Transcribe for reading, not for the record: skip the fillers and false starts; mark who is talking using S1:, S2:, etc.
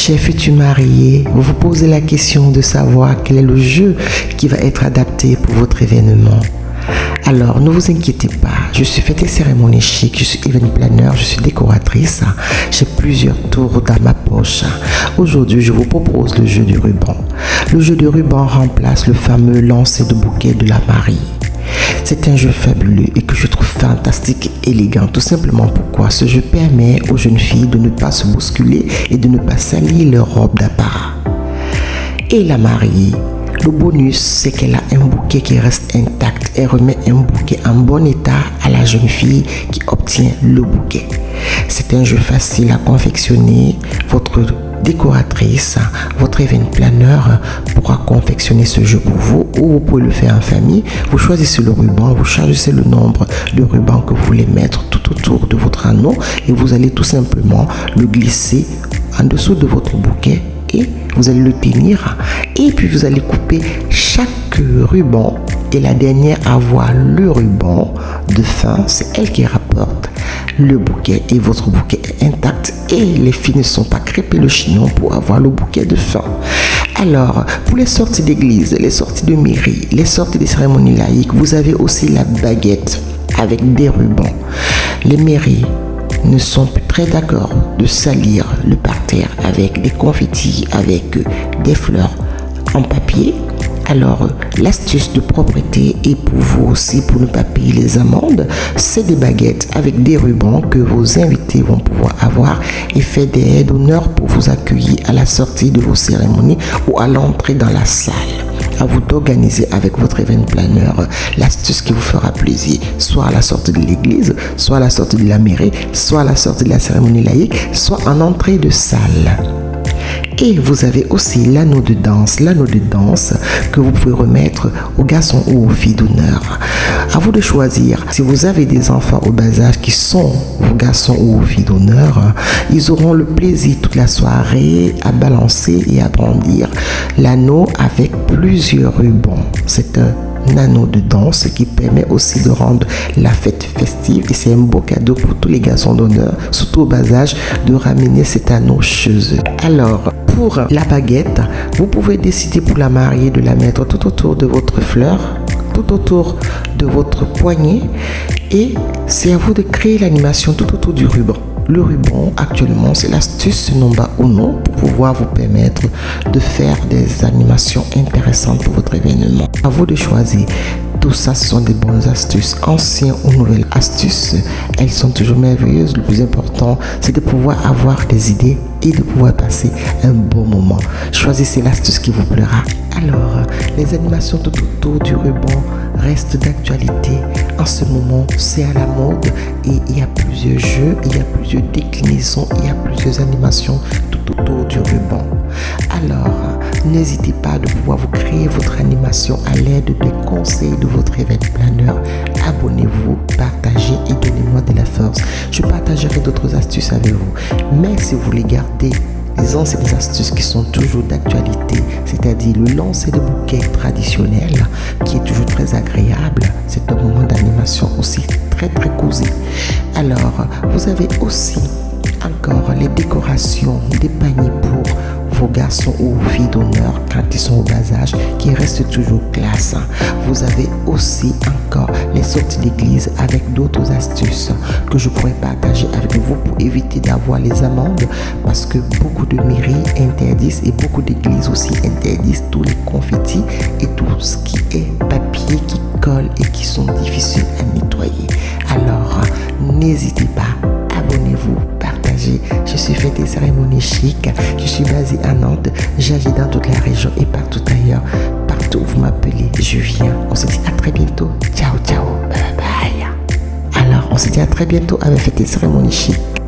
S1: Chers futurs mariés, vous vous posez la question de savoir quel est le jeu qui va être adapté pour votre événement. Alors, ne vous inquiétez pas, je suis fête et cérémonie chic, je suis event planner, je suis décoratrice, j'ai plusieurs tours dans ma poche. Aujourd'hui, je vous propose le jeu du ruban. Le jeu du ruban remplace le fameux lancer de bouquet de la mariée. C'est un jeu fabuleux et que je trouve fantastique et élégant. Tout simplement pourquoi ce jeu permet aux jeunes filles de ne pas se bousculer et de ne pas salir leur robe d'apparat. Et la mariée, le bonus, c'est qu'elle a un bouquet qui reste intact. Elle remet un bouquet en bon état à la jeune fille qui obtient le bouquet. C'est un jeu facile à confectionner. Votre décoratrice, votre event planner pourra confectionner ce jeu pour vous, ou vous pouvez le faire en famille. Vous choisissez le ruban, vous choisissez le nombre de rubans que vous voulez mettre tout autour de votre anneau et vous allez tout simplement le glisser en dessous de votre bouquet et vous allez le tenir et puis vous allez couper chaque ruban et la dernière à avoir le ruban de fin, c'est elle qui rapporte le bouquet et votre bouquet est intact et les filles ne sont pas crêpées le chignon pour avoir le bouquet de fin. Alors, pour les sorties d'église, les sorties de mairie, les sorties des cérémonies laïques, vous avez aussi la baguette avec des rubans. Les mairies ne sont plus très d'accord de salir le parterre avec des confettis, avec des fleurs en papier. Alors, l'astuce de propreté et pour vous aussi, pour ne pas payer les amendes, c'est des baguettes avec des rubans que vos invités vont pouvoir avoir et faire des aides d'honneur pour vous accueillir à la sortie de vos cérémonies ou à l'entrée dans la salle. À vous d'organiser avec votre event planner l'astuce qui vous fera plaisir, soit à la sortie de l'église, soit à la sortie de la mairie, soit à la sortie de la cérémonie laïque, soit en entrée de salle. Et vous avez aussi l'anneau de danse que vous pouvez remettre aux garçons ou aux filles d'honneur. À vous de choisir. Si vous avez des enfants au bas âge qui sont vos garçons ou vos filles d'honneur, ils auront le plaisir toute la soirée à balancer et à brandir l'anneau avec plusieurs rubans. C'est un anneau de danse qui permet aussi de rendre la fête festive et c'est un beau cadeau pour tous les garçons d'honneur, surtout au bas âge, de ramener cet anneau chez eux. Alors, pour la baguette, vous pouvez décider pour la mariée de la mettre tout autour de votre fleur, tout autour de votre poignet et c'est à vous de créer l'animation tout autour du ruban. Le ruban, actuellement, c'est l'astuce number uno pour pouvoir vous permettre de faire des animations intéressantes pour votre événement. À vous de choisir. Tout ça, ce sont des bonnes astuces, anciennes ou nouvelles astuces. Elles sont toujours merveilleuses. Le plus important, c'est de pouvoir avoir des idées et de pouvoir passer un bon moment. Choisissez l'astuce qui vous plaira. Alors, les animations tout autour du ruban restent d'actualité. En ce moment, c'est à la mode et il y a plusieurs jeux, il y a plusieurs déclinaisons, il y a plusieurs animations tout autour du ruban. Alors, n'hésitez pas de pouvoir vous créer votre animation à l'aide des conseils de votre event planner. Abonnez-vous, partagez et donnez-moi de la force. Je partagerai d'autres astuces avec vous. Mais si vous voulez garder les anciennes astuces qui sont toujours d'actualité, c'est-à-dire le lancer de bouquet traditionnel qui est toujours très agréable, c'est un moment d'animation aussi très cosy. Alors, vous avez aussi encore les décorations des paniers pour vos garçons ou vos filles d'honneur quand ils sont au bas âge qui restent toujours classe. Vous avez aussi encore les sorties d'église avec d'autres astuces que je pourrais partager avec vous pour éviter d'avoir les amendes parce que beaucoup de mairies interdisent et beaucoup d'églises aussi interdisent tous les confettis et tout ce qui est papier qui colle et qui sont difficiles à nettoyer. Alors, n'hésitez pas, abonnez-vous, partagez. Je suis fête des cérémonies chic, je suis basée à Nantes, j'agis dans toute la région et partout ailleurs. Partout où vous m'appelez, je viens. On se dit à très bientôt. Ciao, ciao, bye bye. Alors, on se dit à très bientôt avec fête des cérémonies chic.